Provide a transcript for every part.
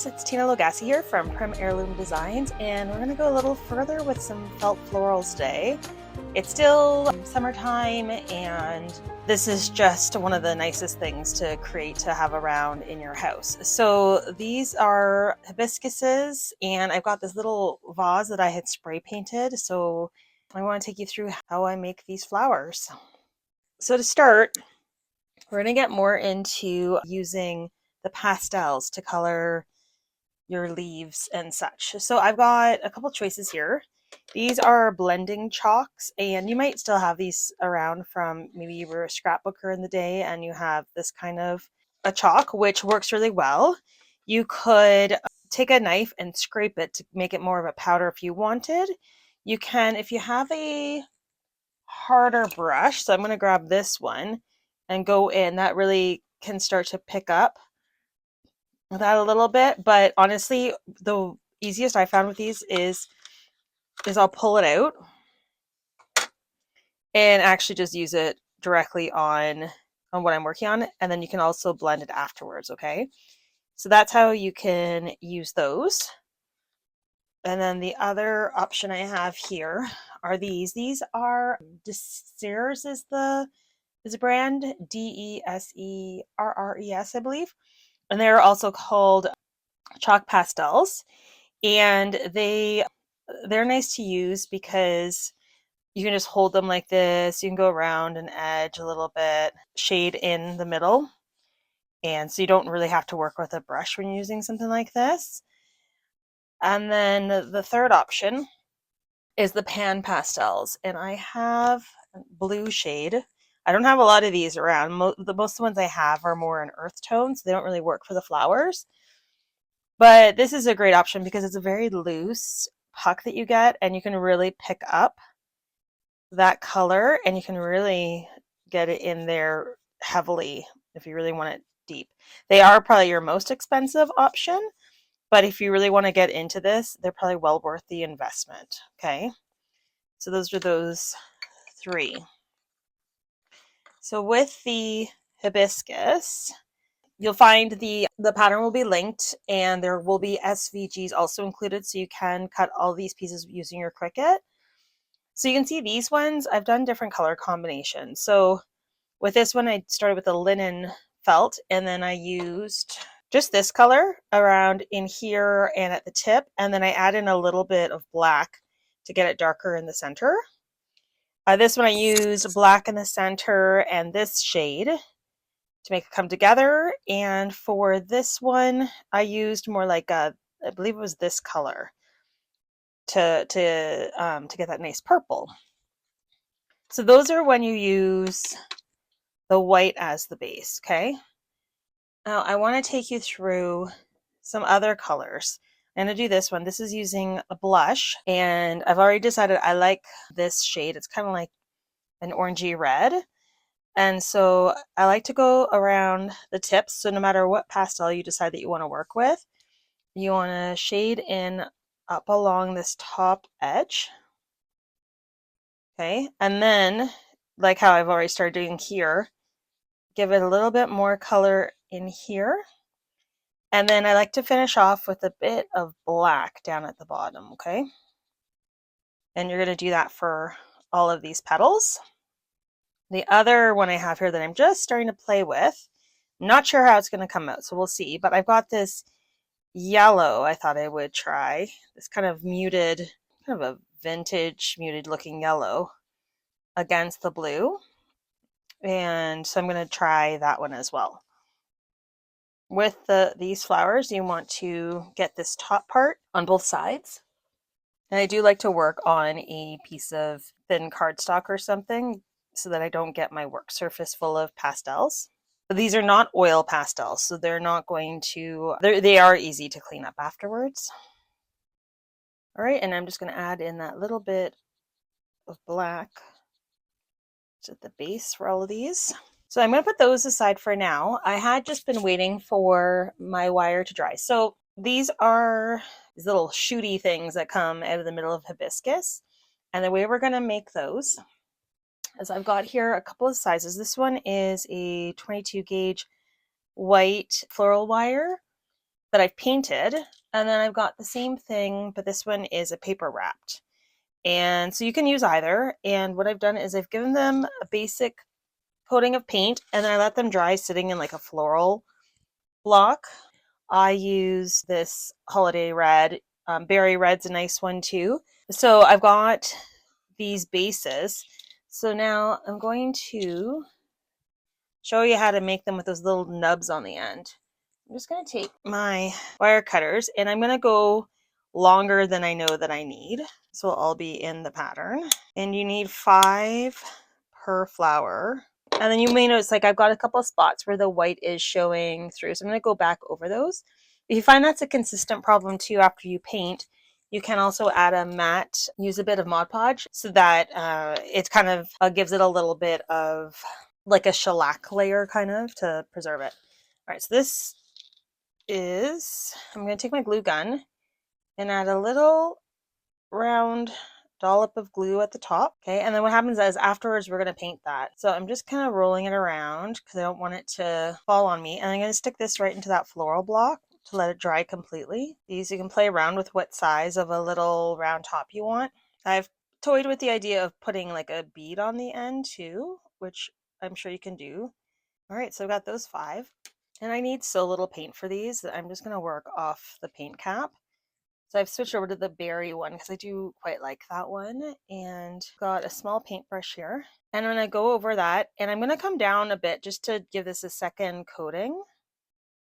guys, it's Tina Logassi here from Prim Heirloom Designs, and we're going to go a little further with some felt florals today. It's still summertime, and this is just one of the nicest things to create to have around in your house. So these are hibiscuses, and I've got this little vase that I had spray painted, so I want to take you through how I make these flowers. So to start, we're going to get more into using the pastels to color your leaves and such. So I've got a couple choices here. These are blending chalks, and you might still have these around from maybe you were a scrapbooker in the day and you have this kind of a chalk, which works really well. You could take a knife and scrape it to make it more of a powder if you wanted. You can, if you have a harder brush, so I'm going to grab this one and go in, that really can start to pick up that a little bit. But honestly, the easiest I found with these is I'll pull it out and actually just use it directly on what I'm working on, and then you can also blend it afterwards. Okay, so that's how you can use those. And then the other option I have here are these. These are Decor is the brand, Deserres, I believe, and they're also called chalk pastels, and they're nice to use because you can just hold them like this. You can go around and edge a little bit, shade in the middle, and so you don't really have to work with a brush when you're using something like this. And then the third option is the pan pastels, and I have blue shade. I don't have a lot of these around. Most of the ones I have are more in earth tones. So they don't really work for the flowers. But this is a great option because it's a very loose puck that you get, and you can really pick up that color and you can really get it in there heavily if you really want it deep. They are probably your most expensive option, but if you really want to get into this, they're probably well worth the investment. Okay, so those are those three. So with the hibiscus, you'll find the pattern will be linked, and there will be SVGs also included, so you can cut all these pieces using your Cricut. So you can see these ones, I've done different color combinations. So with this one, I started with a linen felt, and then I used just this color around in here and at the tip, and then I add in a little bit of black to get it darker in the center. This one I used black in the center and this shade to make it come together. And for this one, I used more like I believe it was this color to get that nice purple. So those are when you use the white as the base. Okay. Now I want to take you through some other colors. I'm going to do this one. This is using a blush, and I've already decided I like this shade. It's kind of like an orangey red. And so I like to go around the tips. So no matter what pastel you decide that you want to work with, you want to shade in up along this top edge. Okay. And then, like how I've already started doing here, give it a little bit more color in here. And then I like to finish off with a bit of black down at the bottom. Okay. And you're going to do that for all of these petals. The other one I have here that I'm just starting to play with, I'm not sure how it's going to come out, so we'll see. But I've got this yellow I thought I would try. This kind of muted, kind of a vintage muted looking yellow against the blue. And so I'm going to try that one as well. With these flowers, you want to get this top part on both sides. And I do like to work on a piece of thin cardstock or something so that I don't get my work surface full of pastels. But these are not oil pastels, so they're not going to, they are easy to clean up afterwards. All right, and I'm just going to add in that little bit of black at the base for all of these. So I'm going to put those aside for now. I had just been waiting for my wire to dry. So these are these little shooty things that come out of the middle of hibiscus. And the way we're going to make those is I've got here a couple of sizes. This one is a 22 gauge white floral wire. that I've painted. And then I've got the same thing, but this one is a paper wrapped. And so you can use either. And what I've done is I've given them a basic coating of paint, and then I let them dry sitting in like a floral block. I use this holiday red. Berry red's a nice one too. So I've got these bases. So now I'm going to show you how to make them with those little nubs on the end. I'm just going to take my wire cutters and I'm going to go longer than I know that I need. This will all be in the pattern. And you need 5 per flower. And then you may notice like I've got a couple of spots where the white is showing through. So I'm going to go back over those. If you find that's a consistent problem too after you paint, you can also add a matte, use a bit of Mod Podge so that it kind of gives it a little bit of like a shellac layer kind of to preserve it. All right, so this is, I'm going to take my glue gun and add a little round dollop of glue at the top. Okay, and then what happens is afterwards we're going to paint that. So I'm just kind of rolling it around because I don't want it to fall on me. And I'm going to stick this right into that floral block to let it dry completely. These you can play around with what size of a little round top you want. I've toyed with the idea of putting like a bead on the end too, which I'm sure you can do. All right, so I've got those 5. And I need so little paint for these that I'm just going to work off the paint cap. So I've switched over to the berry one because I do quite like that one. And got a small paintbrush here. And I'm going to go over that. And I'm going to come down a bit just to give this a second coating.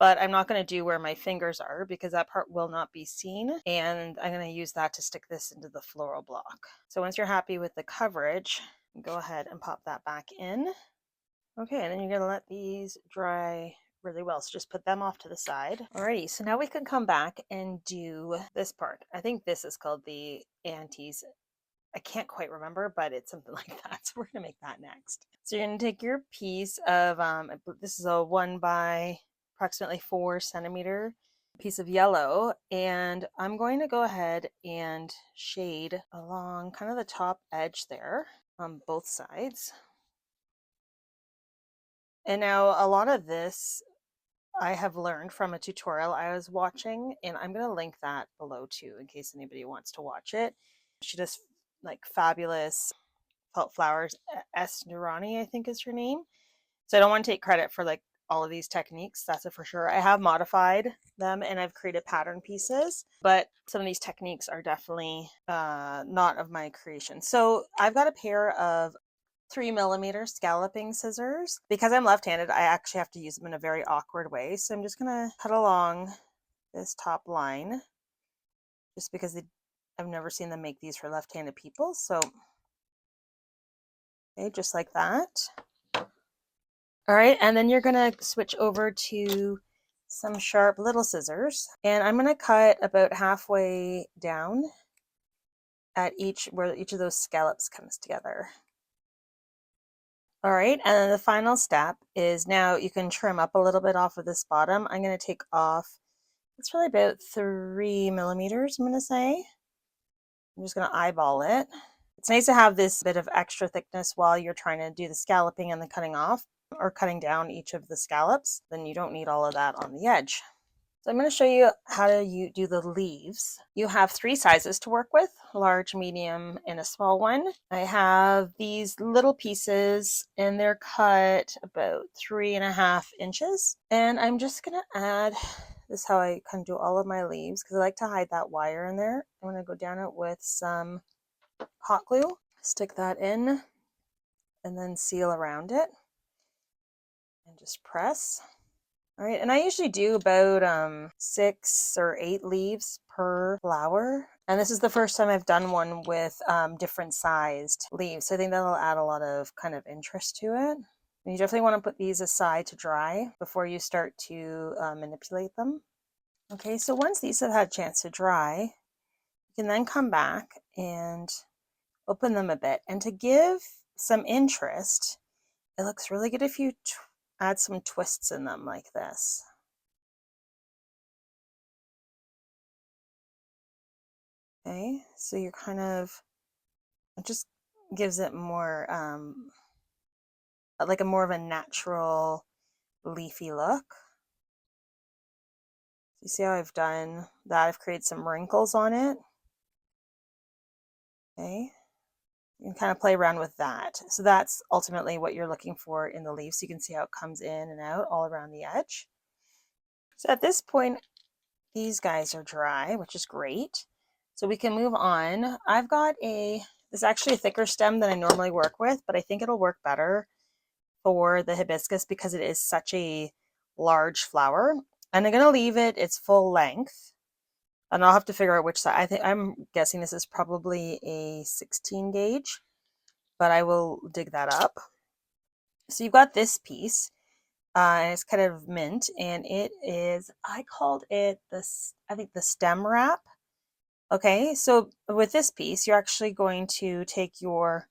But I'm not going to do where my fingers are because that part will not be seen. And I'm going to use that to stick this into the floral block. So once you're happy with the coverage, go ahead and pop that back in. Okay, and then you're going to let these dry really well. So just put them off to the side. Alrighty, so now we can come back and do this part. I think this is called the antes. I can't quite remember, but it's something like that. So we're going to make that next. So you're going to take your piece of, this is a 1 by approximately 4 centimeter piece of yellow, and I'm going to go ahead and shade along kind of the top edge there on both sides. And now a lot of this I have learned from a tutorial I was watching, and I'm going to link that below too in case anybody wants to watch it. She does like fabulous felt flowers. S.Nuraeni, I think is her name. So I don't want to take credit for like all of these techniques, that's a for sure. I have modified them and I've created pattern pieces, but some of these techniques are definitely not of my creation. So I've got a pair of 3mm scalloping scissors. Because I'm left-handed, I actually have to use them in a very awkward way. So I'm just gonna cut along this top line just because I've never seen them make these for left-handed people. So, okay, just like that. All right, and then you're gonna switch over to some sharp little scissors. And I'm gonna cut about halfway down at where each of those scallops comes together. All right, and then the final step is now you can trim up a little bit off of this bottom. I'm going to take off, it's really about 3mm, I'm going to say. I'm just going to eyeball it. It's nice to have this bit of extra thickness while you're trying to do the scalloping and the cutting off or cutting down each of the scallops. Then you don't need all of that on the edge. So I'm going to show you how to do the leaves. You have 3 sizes to work with, large, medium, and a small one. I have these little pieces and they're cut about 3.5 inches. And I'm just going to add, this is how I kind of do all of my leaves because I like to hide that wire in there. I'm going to go down it with some hot glue, stick that in, and then seal around it and just press. All right, and I usually do about 6 or 8 leaves per flower. And this is the first time I've done one with different sized leaves. So I think that'll add a lot of kind of interest to it. And you definitely want to put these aside to dry before you start to manipulate them. Okay, so once these have had a chance to dry, you can then come back and open them a bit. And to give some interest, it looks really good if you add some twists in them like this. Okay, so you're kind of, it just gives it more, like a more of a natural leafy look. You see how I've done that? I've created some wrinkles on it. Okay. You can kind of play around with that. So that's ultimately what you're looking for in the leaf. So you can see how it comes in and out all around the edge. So at this point, these guys are dry, which is great. So we can move on. I've got this is actually a thicker stem than I normally work with, but I think it'll work better for the hibiscus because it is such a large flower. And I'm going to leave it its full length. And I'll have to figure out which side. I'm guessing this is probably a 16 gauge, but I will dig that up. So you've got this piece, and it's kind of mint, and it is, I called it this, I think the stem wrap. Okay, so with this piece, you're actually going to take your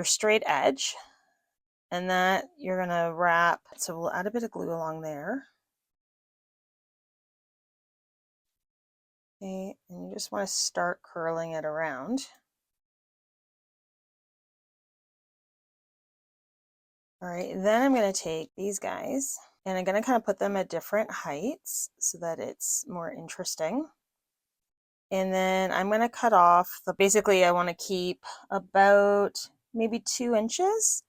straight edge, and that you're gonna wrap. So we'll add a bit of glue along there. Okay, and you just want to start curling it around. All right, then I'm going to take these guys and I'm going to kind of put them at different heights so that it's more interesting. And then I'm going to cut off basically I want to keep about maybe 2 inches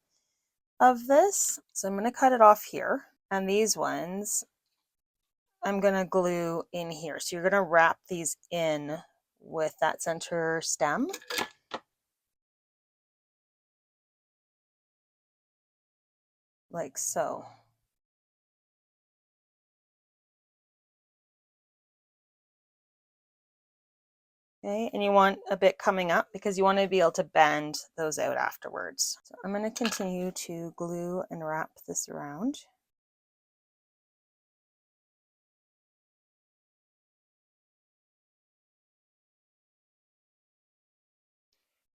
of this. So I'm going to cut it off here. And these ones I'm going to glue in here. So you're going to wrap these in with that center stem. Like so. Okay, and you want a bit coming up because you want to be able to bend those out afterwards. So I'm going to continue to glue and wrap this around.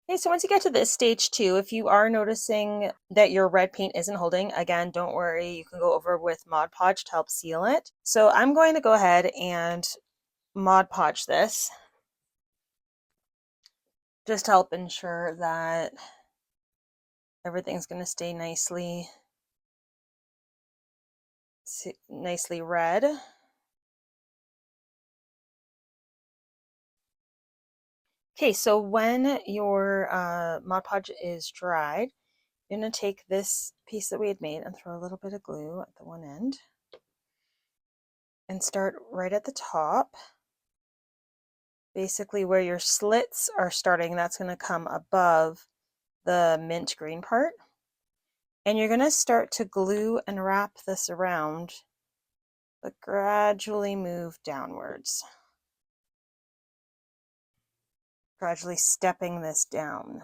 Okay, so once you get to this stage 2, if you are noticing that your red paint isn't holding, again, don't worry, you can go over with Mod Podge to help seal it. So I'm going to go ahead and Mod Podge this, just to help ensure that everything's going to stay nicely red. Okay, so when your Mod Podge is dried, you're going to take this piece that we had made and throw a little bit of glue at the one end and start right at the top. Basically where your slits are starting, that's going to come above the mint green part. And you're going to start to glue and wrap this around, but gradually move downwards. Gradually stepping this down.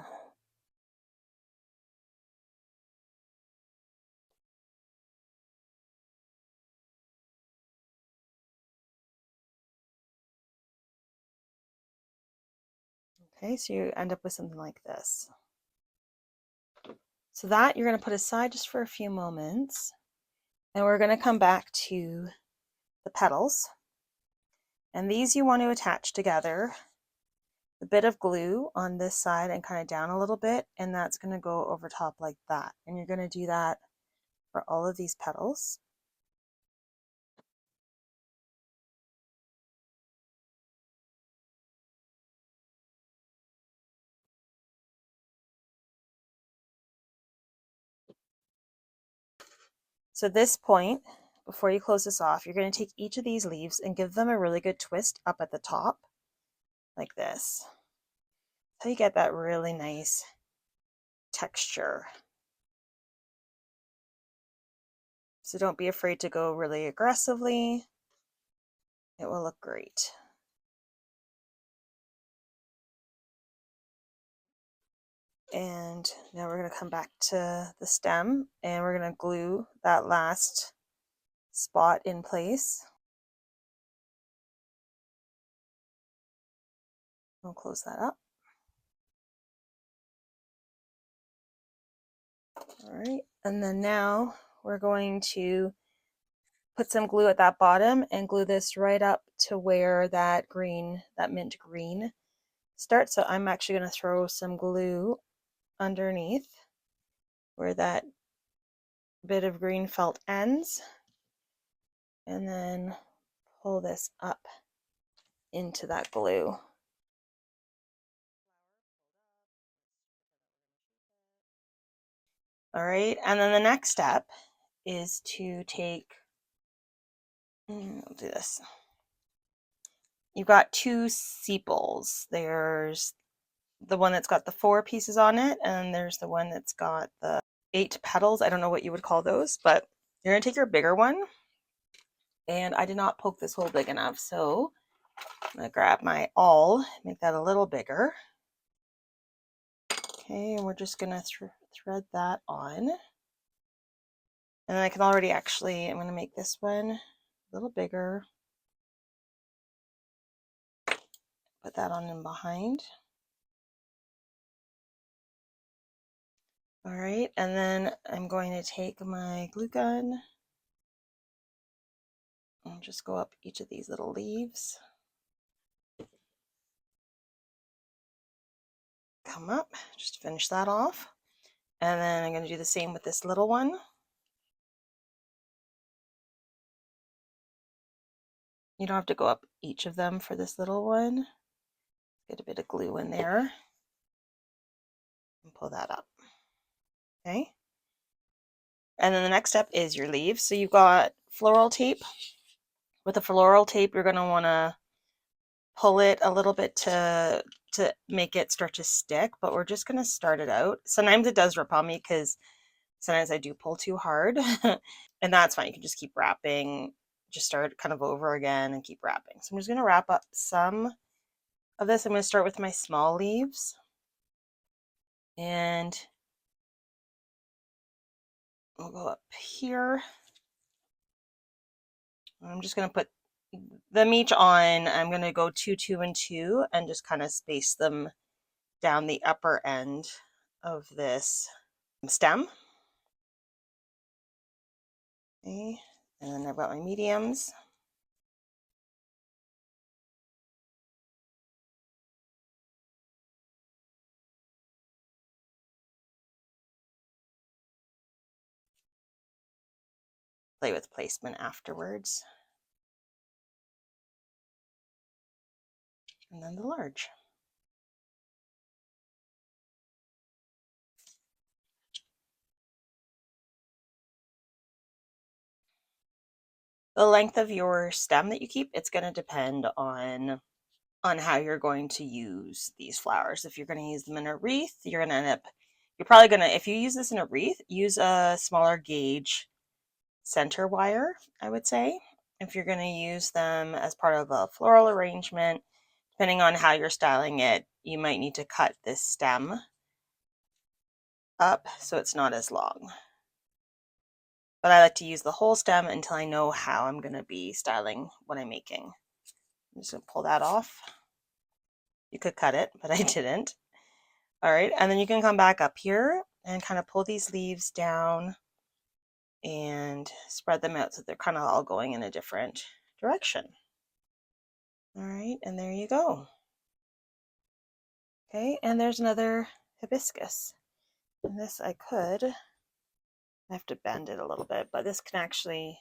Okay, so you end up with something like this. So that you're going to put aside just for a few moments. And we're going to come back to the petals. And these you want to attach together. A bit of glue on this side and kind of down a little bit, and that's going to go over top like that. And you're going to do that for all of these petals. So at this point, before you close this off, you're going to take each of these leaves and give them a really good twist up at the top, like this. So you get that really nice texture. So don't be afraid to go really aggressively. It will look great. And now we're going to come back to the stem and we're going to glue that last spot in place. We'll close that up. All right, and then now we're going to put some glue at that bottom and glue this right up to where that green, that mint green starts. So I'm actually going to throw some glue underneath where that bit of green felt ends, and then pull this up into that glue. All right, and then the next step is to take, I'll do this. You've got two sepals. There's the one that's got the 4 pieces on it, and there's the one that's got the 8 petals. I don't know what you would call those, but you're gonna take your bigger one, and I did not poke this hole big enough, so I'm gonna grab my awl, make that a little bigger. Okay, and we're just gonna thread that on. And then I can already actually, I'm gonna make this one a little bigger. Put that on in behind. All right, and then I'm going to take my glue gun and just go up each of these little leaves. Come up, just finish that off. And then I'm going to do the same with this little one. You don't have to go up each of them for this little one. Get a bit of glue in there and pull that up. Okay. And then the next step is your leaves. So you've got floral tape. With the floral tape, you're going to want to pull it a little bit to make it start to stick, but we're just going to start it out. Sometimes it does rip on me because sometimes I do pull too hard, and that's fine. You can just keep wrapping, just start kind of over again and keep wrapping. So I'm just going to wrap up some of this. I'm going to start with my small leaves, and we'll go up here. I'm just going to put them each on. I'm going to go 2, 2, and 2 and just kind of space them down the upper end of this stem. Okay, and then I've got my mediums. Play with placement afterwards. And then the large. The length of your stem that you keep, it's going to depend on how you're going to use these flowers. If you're going to use them in a wreath, you're going to end up, you're probably going to, if you use this in a wreath, use a smaller gauge center wire, I would say. If you're going to use them as part of a floral arrangement, depending on how you're styling it, you might need to cut this stem up so it's not as long. But I like to use the whole stem until I know how I'm going to be styling what I'm making. I'm just going to pull that off. You could cut it, but I didn't. All right, and then you can come back up here and kind of pull these leaves down and spread them out so they're kind of all going in a different direction. All right, and there you go. Okay, and there's another hibiscus. And this I have to bend it a little bit, but this can actually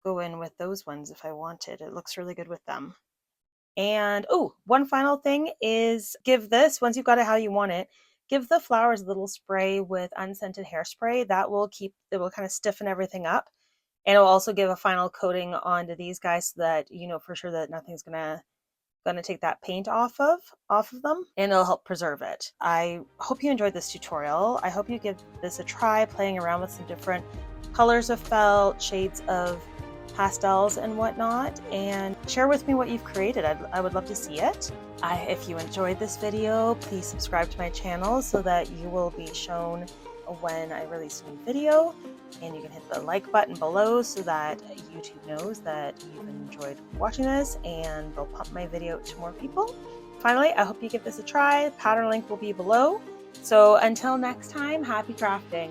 go in with those ones if I wanted. It looks really good with them. And oh, one final thing is give this, once you've got it how you want it, give the flowers a little spray with unscented hairspray. That will it will kind of stiffen everything up. And it will also give a final coating onto these guys so that you know for sure that nothing's gonna take that paint off of them, and it'll help preserve it. I hope you enjoyed this tutorial. I hope you give this a try, playing around with some different colors of felt, shades of pastels and whatnot, and share with me what you've created. I would love to see it. If you enjoyed this video, please subscribe to my channel so that you will be shown when I release a new video, and you can hit the like button below so that YouTube knows that you've enjoyed watching this and they'll pump my video to more people. Finally, I hope you give this a try. Pattern link will be below. So until next time, happy crafting.